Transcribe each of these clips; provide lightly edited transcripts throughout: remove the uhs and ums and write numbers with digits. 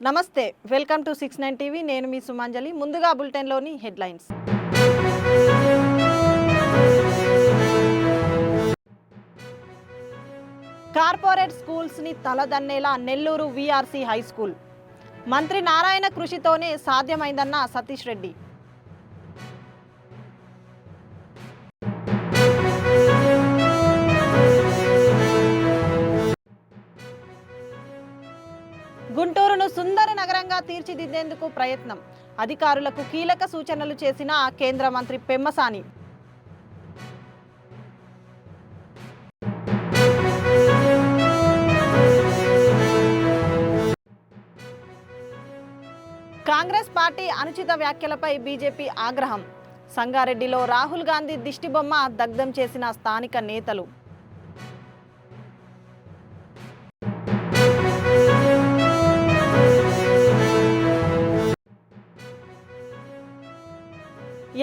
నమస్తే, welcome to 69 TV. నేను మీ సుమాంజలి. ముందుగా బులెటిన్లోని హెడ్లైన్స్. కార్పొరేట్ స్కూల్స్ని తలదన్నేలా నెల్లూరు వీఆర్సీ హై స్కూల్. మంత్రి నారాయణ కృషితోనే సాధ్యమైందన్న సతీష్ రెడ్డి. గుంటూరును సుందర నగరంగా తీర్చిదిద్దేందుకు ప్రయత్నం. అధికారులకు కీలక సూచనలు చేసిన కేంద్ర మంత్రి పెమ్మసాని. కాంగ్రెస్ పార్టీ అనుచిత వ్యాఖ్యలపై బీజేపీ ఆగ్రహం. సంగారెడ్డిలో రాహుల్ గాంధీ దిష్టిబొమ్మ దగ్ధం చేసిన స్థానిక నేతలు.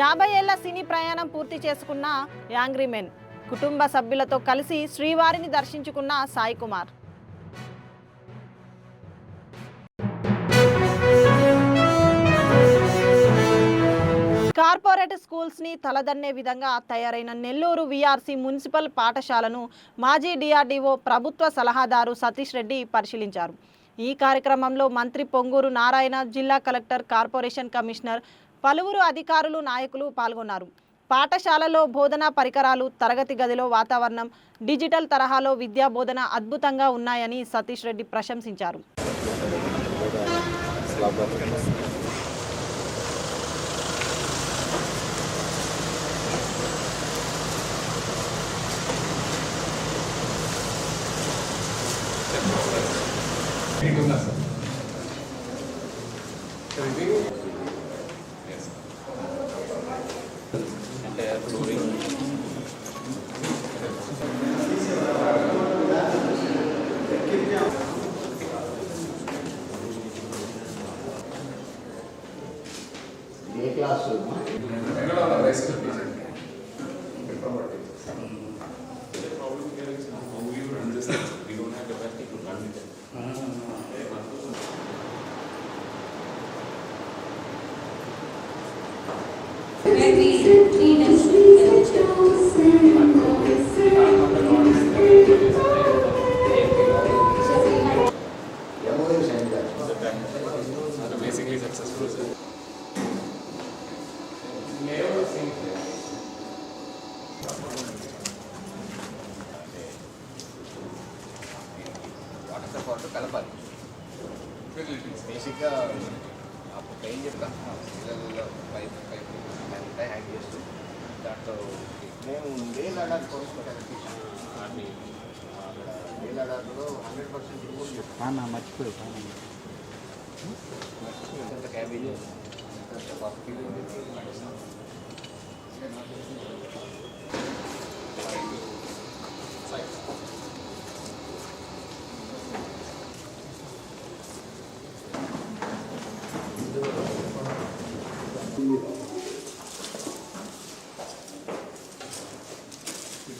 యాభై ఏళ్ల సినీ ప్రయాణం పూర్తి చేసుకున్న యాంగ్రీ మెన్. కుటుంబ సభ్యులతో కలిసి శ్రీవారిని దర్శించుకున్న సాయి కుమార్. కార్పొరేట్ స్కూల్స్ని తలదన్నే విధంగా తయారైన నెల్లూరు వీఆర్సీ మున్సిపల్ పాఠశాలను మాజీ డిఆర్డీఓ ప్రభుత్వ సలహాదారు సతీష్ రెడ్డి పరిశీలించారు. ఈ కార్యక్రమంలో మంత్రి పొంగూరు నారాయణ, జిల్లా కలెక్టర్, కార్పొరేషన్ కమిషనర్, పలువురు అధికారులు, నాయకులు పాల్గొన్నారు. పాఠశాలలో బోధనా పరికరాలు, తరగతి గదిలో వాతావరణం, డిజిటల్ తరహాలో విద్యా బోధన అద్భుతంగా ఉన్నాయని సతీష్ రెడ్డి ప్రశంసించారు. Basically successful. వాటర్ కలపాలి. బేసిక్గా అప్పుడు ఏం చెప్తాను, పిల్లల్లో పైప్ అంతా హ్యాంగ్ చేస్తూ దాంట్లో మేము లే లడాక్ కోసుకోవడానికి లే లడాక్లో 100% రిమూవ్ చేస్తాం. మర్చిపోయి క్యాబేజ్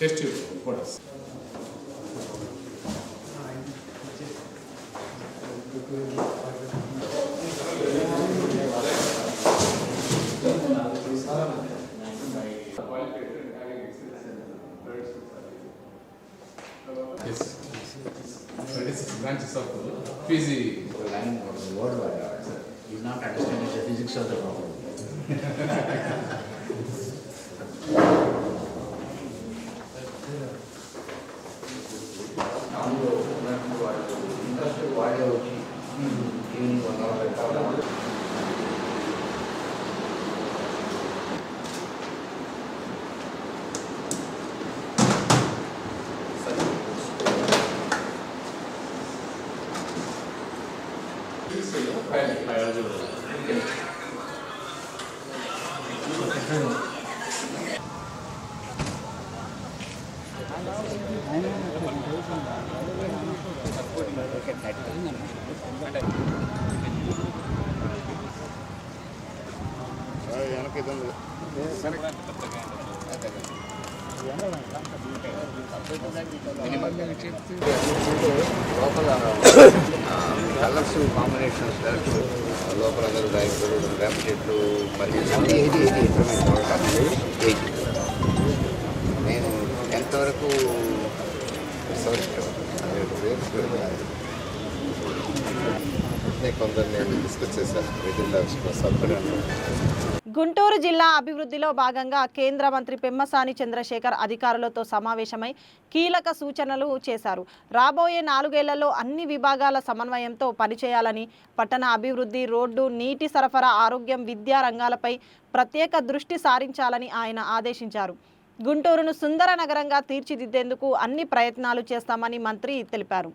టెస్ట్ కూడా branches of Fiji line of the word is not understanding the physics of the problem. లోపల కలర్స్ కాంబినేషన్స్ లోపల అందరూ రైతులు వేప చెట్లు మరి ఇది నేను ఎంతవరకు కొందరు నేను డిస్కస్ చేశాను. గుంటూరు జిల్లా అభివృద్ధిలో భాగంగా కేంద్ర మంత్రి పెమ్మసాని చంద్రశేఖర్ అధికారులతో సమావేశమై కీలక సూచనలు చేశారు. రాబోయే 4 ఏళ్లలో అన్ని విభాగాల సమన్వయంతో పనిచేయాలని, పట్టణ అభివృద్ధి, రోడ్డు, నీటి సరఫరా, ఆరోగ్యం, విద్యా రంగాలపై ప్రత్యేక దృష్టి సారించాలని ఆయన ఆదేశించారు. గుంటూరును సుందర నగరంగా తీర్చిదిద్దేందుకు అన్ని ప్రయత్నాలు చేస్తామని మంత్రి తెలిపారు.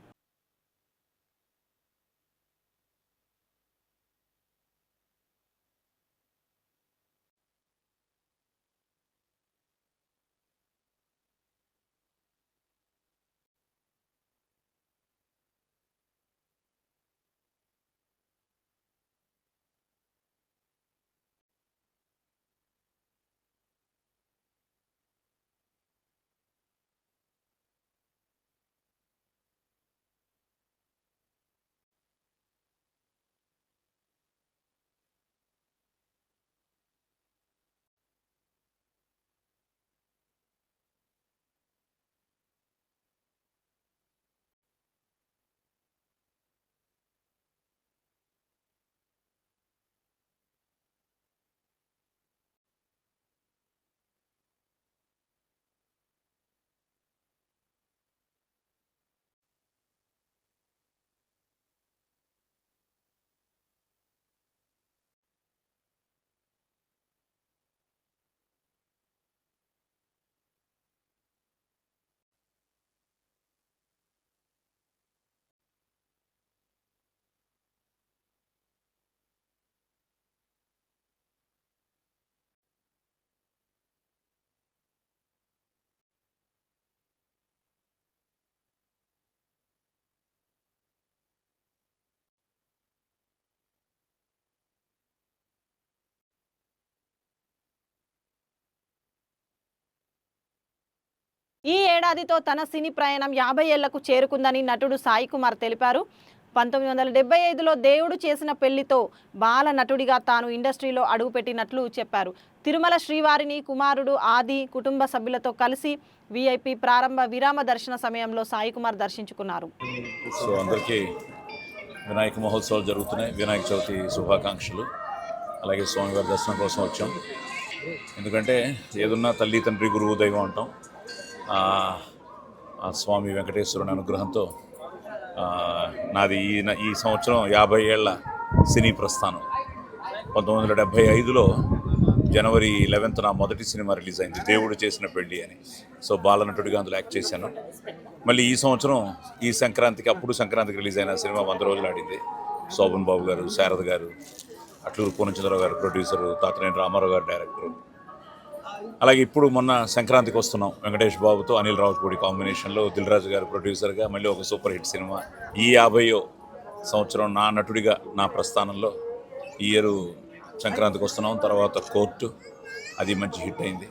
ఈ ఏడాదితో తన సినీ ప్రయాణం 50 ఏళ్లకు చేరుకుందని నటుడు సాయి కుమార్ తెలిపారు. 1975లో దేవుడు చేసిన పెళ్లితో బాల నటుడిగా తాను ఇండస్ట్రీలో అడుగుపెట్టినట్లు చెప్పారు. తిరుమల శ్రీవారిని కుమారుడు ఆది కుటుంబ సభ్యులతో కలిసి విఐపి ప్రారంభ విరామ దర్శన సమయంలో సాయి కుమార్ దర్శించుకున్నారు. సో అందరికీ వినాయక మహోత్సవాలు జరుగుతున్నాయి. వినాయక చవితి శుభాకాంక్షలు. అలాగే స్వామివారి దర్శనం కోసం వచ్చాం. ఎందుకంటే ఏదున్నా తల్లి తండ్రి గురువు దైవం అంటాం. ఆ స్వామి వెంకటేశ్వరుని అనుగ్రహంతో నాది ఈ సంవత్సరం 50 ఏళ్ల సినీ ప్రస్థానం. 1975లో జనవరి 11న నా మొదటి సినిమా రిలీజ్ అయింది, దేవుడు చేసిన పెళ్ళి అని. సో బాలనటుడిగా అందులో యాక్ట్ చేశాను. మళ్ళీ ఈ సంవత్సరం ఈ సంక్రాంతికి, అప్పుడు సంక్రాంతికి రిలీజ్ అయిన సినిమా 100 రోజులు ఆడింది. శోభన్ బాబు గారు, శారద గారు, అట్లూరు పూర్ణచంద్రరావు గారు ప్రొడ్యూసరు, తాతనేని రామారావు గారు డైరెక్టరు. అలాగే ఇప్పుడు మొన్న సంక్రాంతికి వస్తున్నాం వెంకటేష్ బాబుతో అనిల్ రావుపూడి కాంబినేషన్లో, దిల్ రాజు గారు ప్రొడ్యూసర్గా మళ్ళీ ఒక సూపర్ హిట్ సినిమా. ఈ 50వ సంవత్సరం నా నటుడిగా నా ప్రస్థానంలో ఈ ఇయర్ సంక్రాంతికి వస్తున్నాం. తర్వాత కోర్టు, అది మంచి హిట్ అయింది.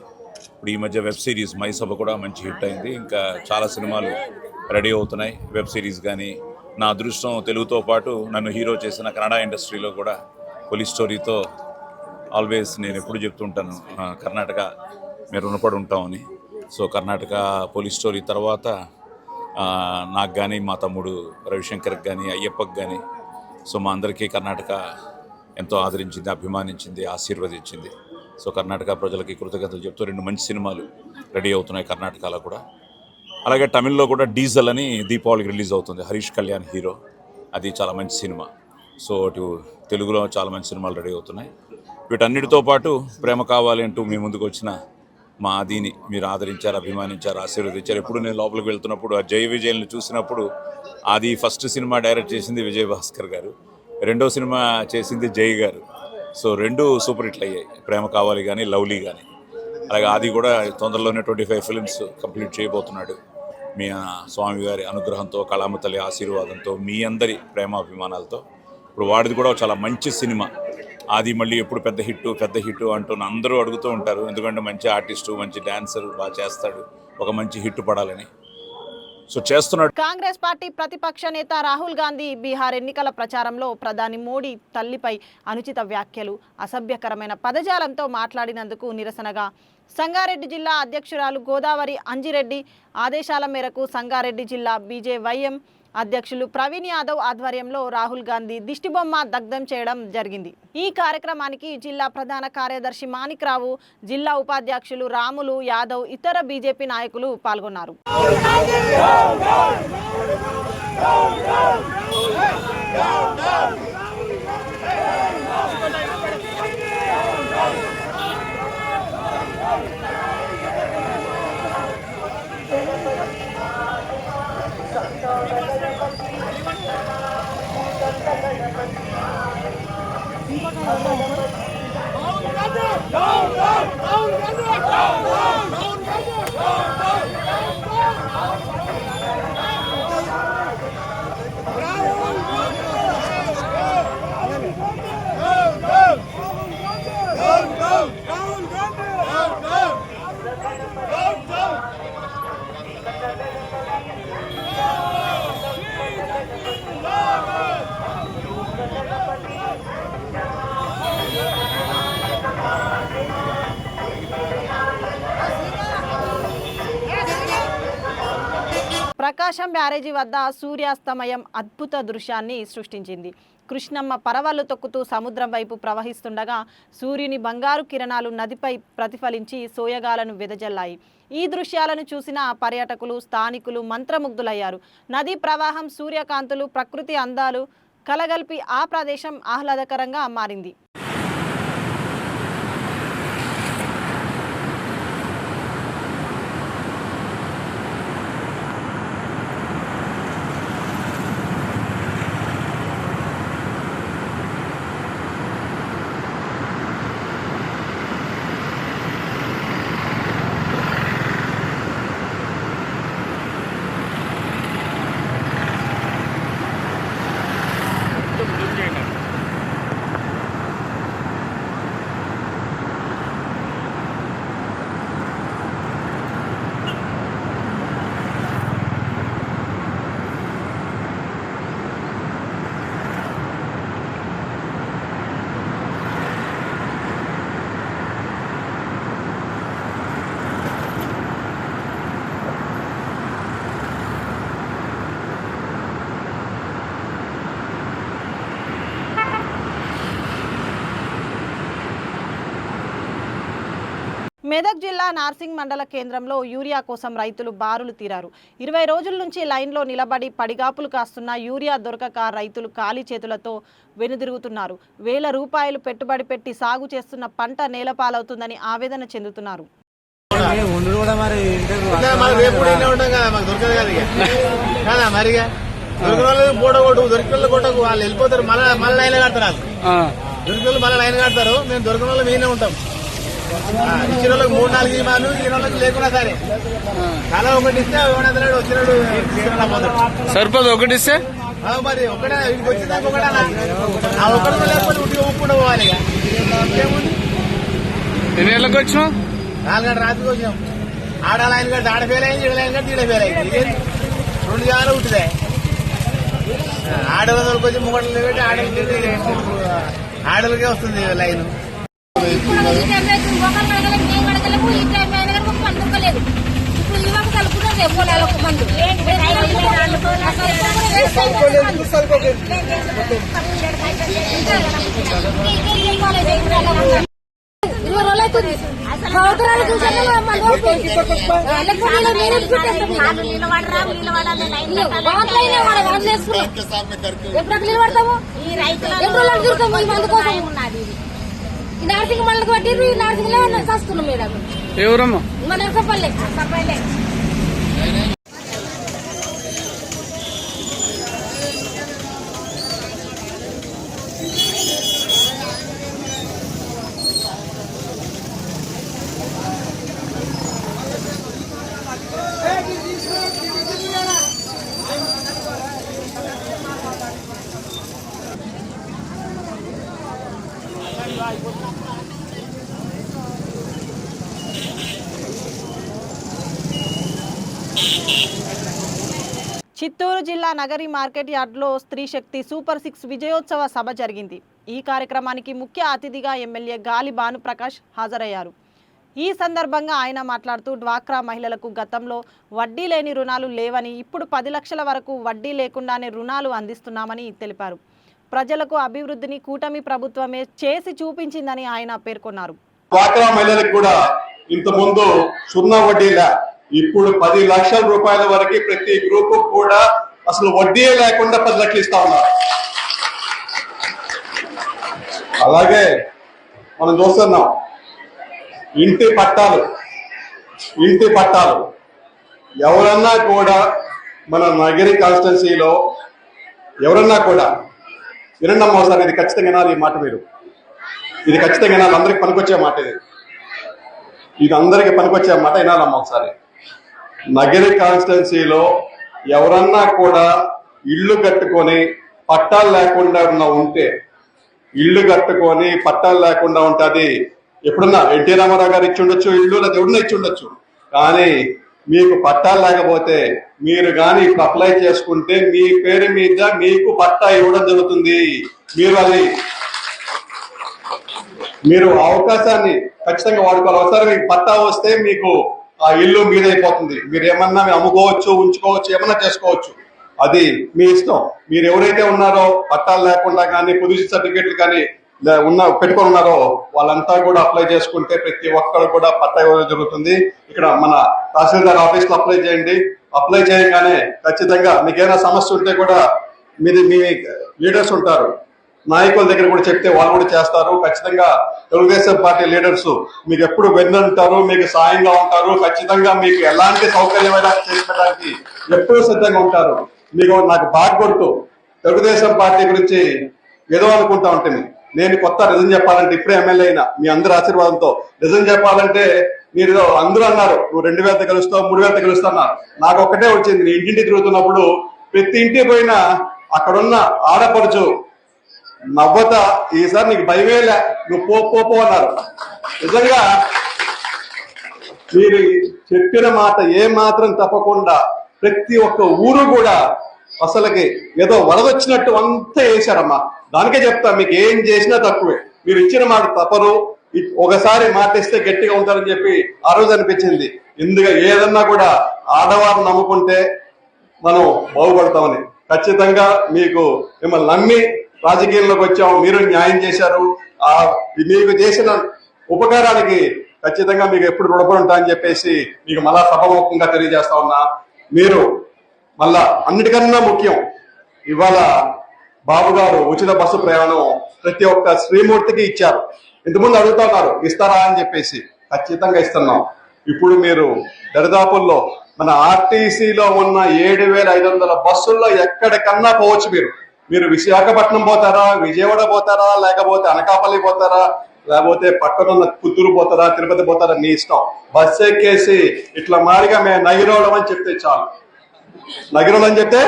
ఇప్పుడు ఈ మధ్య వెబ్ సిరీస్ మైసభ కూడా మంచి హిట్ అయింది. ఇంకా చాలా సినిమాలు రెడీ అవుతున్నాయి. వెబ్ సిరీస్ కానీ, నా అదృష్టం తెలుగుతో పాటు నన్ను హీరో చేసిన కన్నడ ఇండస్ట్రీలో కూడా పోలీస్ స్టోరీతో ఆల్వేస్ నేను ఎప్పుడు చెప్తుంటాను, కర్ణాటక మీరు రుణపడి ఉంటామని. సో కర్ణాటక పోలీస్ స్టోరీ తర్వాత నాకు కానీ, మా తమ్ముడు రవిశంకర్కి కానీ, అయ్యప్పకి కానీ, సో మా అందరికీ కర్ణాటక ఎంతో ఆదరించింది, అభిమానించింది, ఆశీర్వదించింది. సో కర్ణాటక ప్రజలకి కృతజ్ఞతలు చెప్తూ 2 మంచి సినిమాలు రెడీ అవుతున్నాయి కర్ణాటకలో కూడా. అలాగే తమిళ్లో కూడా డీజల్ అని దీపావళికి రిలీజ్ అవుతుంది, హరీష్ కళ్యాణ్ హీరో. అది చాలా మంచి సినిమా. సో అటు తెలుగులో చాలా మంచి సినిమాలు రెడీ అవుతున్నాయి. వీటన్నిటితో పాటు ప్రేమ కావాలి అంటూ మీ ముందుకు వచ్చిన మా ఆదిని మీరు ఆదరించారు, అభిమానించారు, ఆశీర్వదించారు. ఎప్పుడు నేను లోపలికి వెళ్తున్నప్పుడు ఆ జయ విజయల్ని చూసినప్పుడు, ఆది ఫస్ట్ సినిమా డైరెక్ట్ చేసింది విజయ్ భాస్కర్ గారు, 2వ సినిమా చేసింది జై గారు. సో 2 సూపర్ హిట్లు అయ్యాయి, ప్రేమ కావాలి కానీ, లవ్లీ కానీ. అలాగే ఆది కూడా తొందరలోనే 25 ఫిల్మ్స్ కంప్లీట్ చేయబోతున్నాడు. మీ స్వామివారి అనుగ్రహంతో, కళామ తల్లి ఆశీర్వాదంతో, మీ అందరి ప్రేమాభిమానాలతో. ఇప్పుడు వాడిది కూడా చాలా మంచి సినిమా. ఆది మళ్ళీ ఎప్పుడు పెద్ద హిట్టు అంటూ అందరూ అడుగుతూ ఉంటారు. ఎందుకంటే మంచి ఆర్టిస్టు, మంచి డ్యాన్సర్, బాగా చేస్తాడు, ఒక మంచి హిట్ పడాలని. సో చేస్తున్నాడు. కాంగ్రెస్ పార్టీ ప్రతిపక్ష నేత రాహుల్ గాంధీ బీహార్ ఎన్నికల ప్రచారంలో ప్రధాని మోడీ తల్లిపై అనుచిత వ్యాఖ్యలు, అసభ్యకరమైన పదజాలంతో మాట్లాడినందుకు నిరసనగా సంగారెడ్డి జిల్లా అధ్యక్షురాలు గోదావరి అంజిరెడ్డి ఆదేశాల మేరకు సంగారెడ్డి జిల్లా బీజేవైఎం అధ్యక్షులు ప్రవీణ్ యాదవ్ ఆధ్వర్యంలో రాహుల్ గాంధీ దిష్టిబొమ్మ దగ్ధం చేయడం జరిగింది. ఈ కార్యక్రమానికి జిల్లా ప్రధాన కార్యదర్శి మాణిక్రావు, జిల్లా ఉపాధ్యక్షులు రాములు యాదవ్, ఇతర బీజేపీ నాయకులు పాల్గొన్నారు. ప్రకాశం బ్యారేజీ వద్ద సూర్యాస్తమయం అద్భుత దృశ్యాన్ని సృష్టించింది. కృష్ణమ్మ పరవళ్లు తొక్కుతూ సముద్రం వైపు ప్రవహిస్తుండగా సూర్యుని బంగారు కిరణాలు నదిపై ప్రతిఫలించి సోయగాలను వెదజల్లాయి. ఈ దృశ్యాలను చూసిన పర్యాటకులు, స్థానికులు మంత్రముగ్ధులయ్యారు. నదీ ప్రవాహం, సూర్యకాంతులు, ప్రకృతి అందాలు కలగలిపి ఆ ప్రదేశం ఆహ్లాదకరంగా మారింది. మెదక్ జిల్లా నార్సింగ్ మండల కేంద్రంలో యూరియా కోసం రైతులు బారులు తీరారు. 20 రోజుల నుంచి లైన్లో నిలబడి పడిగాపులు కాస్తున్న యూరియా దొరకక రైతులు ఖాళీ చేతులతో వెనుదిరుగుతున్నారు. వేల రూపాయలు పెట్టుబడి పెట్టి సాగు చేస్తున్న పంట నేలపాలవుతుందని ఆవేదన చెందుతున్నారు. ఇచ్చిన వాళ్ళకి 3-4 ఈమాను, ఇచ్చిన వాళ్ళకి లేకున్నా సరే చాలా ఒకటి ఇస్తే వచ్చినాడు సరిపోదు. ఒకటి ఇస్తే మరి ఒకటే ఇంటికి వచ్చిందాక ఒకటే ఆ ఒకటి లేకపోతే ఉట్టిగా ఒప్పుకుండా పోవాలి. ఎన్ని గంటలకు వచ్చినాం? 4 గంటల రాత్రికి వచ్చినాం. ఆడ లైన్ కట్టి ఆడ ఫెయిల్ అయింది, ఈడ లైన్ కట్టి ఈడ ఫెయిల్ అయింది. ఇదే 2 జాగాలు ఉంటుంది. ఆడవాళ్ళకి వచ్చి ముంగట్లు పెట్టి ఆడలకే వస్తుంది లైన్. నార్సింగ్ మండలకు పట్టిరు. ఈ నార్సింగ్ లో వస్తున్నాం మేడం. ఎవరమ్మా? మన సపల్లె. చిత్తూరు జిల్లా నగరి మార్కెట్ యార్డ్లో స్త్రీ శక్తి సూపర్ 6 విజయోత్సవ సభ జరిగింది. ఈ కార్యక్రమానికి ముఖ్య అతిథిగా ఎమ్మెల్యే గాలి భానుప్రకాష్ హాజరయ్యారు. ఈ సందర్భంగా ఆయన మాట్లాడుతూ డ్వాక్రా మహిళలకు గతంలో వడ్డీ లేని రుణాలు లేవని, ఇప్పుడు 10 లక్షల వరకు వడ్డీ లేకుండానే రుణాలు అందిస్తున్నామని తెలిపారు. ప్రజలకు అభివృద్ధిని కూటమి ప్రభుత్వమే చేసి చూపించిందని ఆయన పేర్కొన్నారు. డ్వాక్రా మహిళలకు కూడా ఇంత ముందు సున్నా వడ్డీలా, ఇప్పుడు 10 లక్షల రూపాయల వరకు ప్రతి గ్రూప్ కూడా అసలు వడ్డీ లేకుండా 10 లక్షలు ఇస్తా ఉన్నారు. అలాగే మనం చూస్తున్నాం ఇంటి పట్టాలు ఎవరన్నా కూడా మన నగరి కాన్స్టిట్యున్సీలో ఎవరన్నా కూడా వినండమ్మా ఒకసారి, ఇది ఖచ్చితంగా వినాలి. ఈ మాట మీరు, ఇది ఖచ్చితంగా వినాలి. అందరికి పనికొచ్చే మాట ఇది అందరికి పనికొచ్చే మాట వినాలమ్మా ఒకసారి. నగరి కాన్స్టిట్యున్సీలో ఎవరన్నా కూడా ఇల్లు కట్టుకొని పట్టాలు లేకుండా ఉంటే, ఇల్లు కట్టుకొని పట్టాలు లేకుండా ఉంటే అది ఎప్పుడన్నా ఎన్టీ రామారావు గారు ఇచ్చి ఉండొచ్చు ఇల్లు, లేదా ఎవడన్నా ఇచ్చి ఉండొచ్చు. కానీ మీకు పట్టాలు లేకపోతే మీరు కానీ ఇప్పుడు అప్లై చేసుకుంటే మీ పేరు మీద మీకు పట్టా ఇవ్వడం జరుగుతుంది. మీరు అవకాశాన్ని ఖచ్చితంగా వాడుకోవాలి. ఒకసారి మీకు పట్టా వస్తే మీకు ఆ ఇల్లు మీదైపోతుంది. మీరు ఏమన్నా అమ్ముకోవచ్చు, ఉంచుకోవచ్చు, ఏమన్నా చేసుకోవచ్చు. అది మీ ఇష్టం. మీరు ఎవరైతే ఉన్నారో పట్టాలు లేకుండా కానీ పొజిషన్ సర్టిఫికేట్లు కానీ పెట్టుకొని ఉన్నారో వాళ్ళంతా కూడా అప్లై చేసుకుంటే ప్రతి ఒక్కరు కూడా పట్టా ఇవ్వడం జరుగుతుంది. ఇక్కడ మన తహసీల్దార్ ఆఫీస్ లో అప్లై చేయండి. అప్లై చేయగానే ఖచ్చితంగా మీకు ఏదైనా సమస్య ఉంటే కూడా మీ లీడర్స్ ఉంటారు, నాయకుల దగ్గర కూడా చెప్తే వాళ్ళు కూడా చేస్తారు. ఖచ్చితంగా తెలుగుదేశం పార్టీ లీడర్స్ మీకు ఎప్పుడు వెన్నంటారు, మీకు సాయంగా ఉంటారు. ఖచ్చితంగా మీకు ఎలాంటి సౌకర్యమైనా చేసుకోవడానికి ఎప్పుడూ సిద్ధంగా ఉంటారు. నాకు బాగా గుర్తు, తెలుగుదేశం పార్టీ గురించి ఏదో అనుకుంటా ఉంటుంది. నేను కొత్త నిజం చెప్పాలంటే ఇప్పుడే ఎమ్మెల్యే అయినా మీ అందరి ఆశీర్వాదంతో నిజం చెప్పాలంటే మీరు అందరూ అన్నారు నువ్వు 2,000 గెలుస్తావు, 3,000 గెలుస్తావు అన్నారు. నాకు ఒక్కటే వచ్చింది. నేను ఇంటింటి తిరుగుతున్నప్పుడు ప్రతి ఇంటికి పోయినా అక్కడున్న ఆడపడుచు నవ్వత, ఈసారి నీకు భయమేలే, నువ్వు పో అన్నారు. నిజంగా మీరు చెప్పిన మాట ఏ మాత్రం తప్పకుండా ప్రతి ఒక్క ఊరు కూడా అసలుకి ఏదో వరదొచ్చినట్టు అంతా వేశారమ్మా. దానికే చెప్తా, మీకు ఏం చేసినా తక్కువే. మీరు ఇచ్చిన మాట తప్పరు. ఒకసారి మాట ఇస్తే గట్టిగా ఉంటారని చెప్పి ఆ రోజు అనిపించింది. ఎందుకు ఏదన్నా కూడా ఆడవారు నమ్ముకుంటే మనం బాగుపడతామని. ఖచ్చితంగా మిమ్మల్ని నమ్మి రాజకీయంలోకి వచ్చాము. మీరు న్యాయం చేశారు. మీకు చేసిన ఉపకారానికి ఖచ్చితంగా మీకు ఎప్పుడు రుణపడి ఉంటా అని చెప్పేసి మీకు మళ్ళా సభాముఖంగా తెలియజేస్తా ఉన్నా. మీరు మళ్ళా అన్నిటికన్నా ముఖ్యం, ఇవాళ బాబు గారు ఉచిత బస్సు ప్రయాణం ప్రతి ఒక్క శ్రీమూర్తికి ఇచ్చారు. ఇంతకుముందు అడుగుతున్నారు ఇస్తారా అని చెప్పేసి. ఖచ్చితంగా ఇస్తున్నాం. ఇప్పుడు మీరు దరిదాపుల్లో మన ఆర్టీసీలో ఉన్న 7,500 బస్సుల్లో ఎక్కడికన్నా పోవచ్చు. మీరు విశాఖపట్నం పోతారా, విజయవాడ పోతారా, లేకపోతే అనకాపల్లి పోతారా, లేకపోతే పక్కనున్న పుత్తూరు పోతారా, తిరుపతి పోతారా, మీ ఇష్టం. బస్సు ఎక్కేసి ఇట్లా మారిగా మేము నగిరోళం అని చెప్తే చాలు. నగిరోళం అని చెప్తే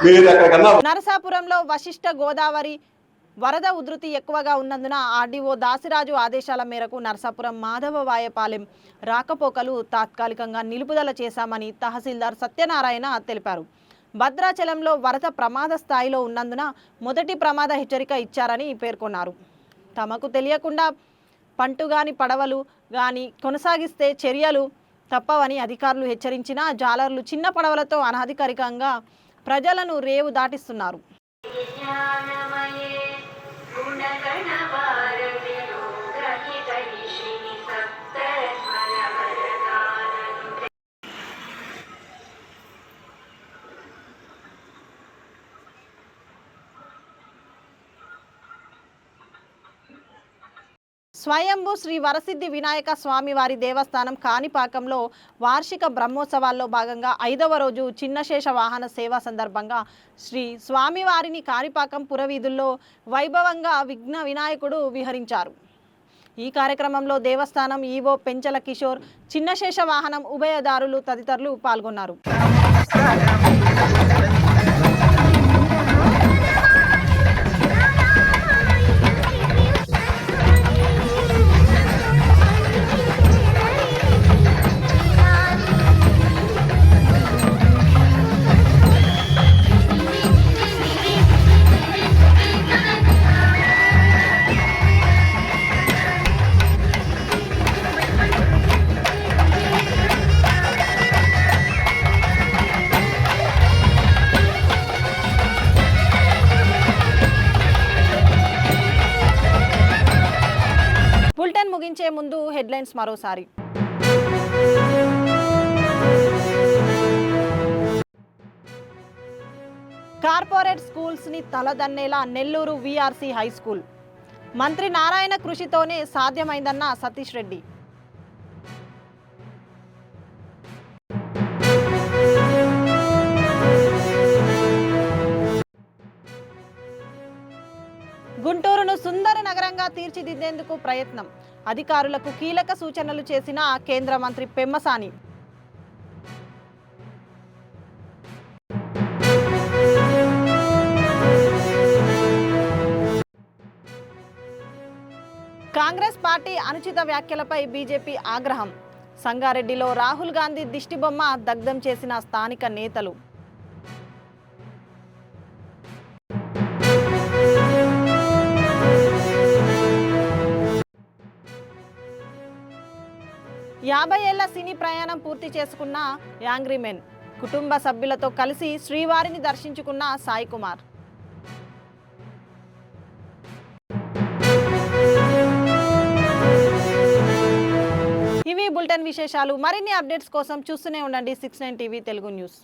మీరు ఎక్కడికన్నా. నరసాపురంలో వశిష్ఠ గోదావరి వరద ఉధృతి ఎక్కువగా ఉన్నందున ఆర్డీఓ దాసిరాజు ఆదేశాల మేరకు నరసాపురం మాధవవాయపాలెం రాకపోకలు తాత్కాలికంగా నిలుపుదల చేశామని తహసీల్దార్ సత్యనారాయణ తెలిపారు. భద్రాచలంలో వరద ప్రమాద స్థాయిలో ఉన్నందున మొదటి ప్రమాద హెచ్చరిక ఇచ్చారని పేర్కొన్నారు. తమకు తెలియకుండా పంటుగాని పడవలు గాని కొనసాగిస్తే చర్యలు తప్పవని అధికారులు హెచ్చరించినా జాలర్లు చిన్న పడవలతో అనధికారికంగా ప్రజలను రేవు దాటిస్తున్నారు. స్వయంభూ శ్రీ వరసిద్ధి వినాయక స్వామివారి దేవస్థానం కాణిపాకంలో వార్షిక బ్రహ్మోత్సవాల్లో భాగంగా 5వ రోజు చిన్నశేష వాహన సేవ సందర్భంగా శ్రీ స్వామివారిని కాణిపాకం పురవీధుల్లో వైభవంగా విఘ్న వినాయకుడు విహరించారు. ఈ కార్యక్రమంలో దేవస్థానం ఈవో పెంచల కిషోర్, చిన్నశేష వాహనం ఉభయదారులు తదితరులు పాల్గొన్నారు. ముగించే ముందు హెడ్లైన్స్ మరోసారి. కార్పొరేట్ స్కూల్స్ ని తలదన్నేలా నెల్లూరు వీఆర్సీ హై స్కూల్. మంత్రి నారాయణ కృషితోనే సాధ్యమైందన్న సతీష్ రెడ్డి. గుంటూరును సుందర నగరంగా తీర్చిదిద్దేందుకు ప్రయత్నం. అధికారులకు కీలక సూచనలు చేసిన కేంద్ర మంత్రి పెమ్మసాని. కాంగ్రెస్ పార్టీ అనుచిత వ్యాఖ్యలపై బీజేపీ ఆగ్రహం. సంగారెడ్డిలో రాహుల్ గాంధీ దిష్టిబొమ్మ దగ్ధం చేసిన స్థానిక నేతలు. యాభై ఏళ్ల సినీ ప్రయాణం పూర్తి చేసుకున్న యాంగ్రీ మెన్. కుటుంబ సభ్యులతో కలిసి శ్రీవారిని దర్శించుకున్న సాయి కుమార్. ఇవి బులెటిన్ విశేషాలు. మరిన్ని అప్డేట్స్ కోసం చూస్తూనే ఉండండి 69 టీవీ తెలుగు న్యూస్.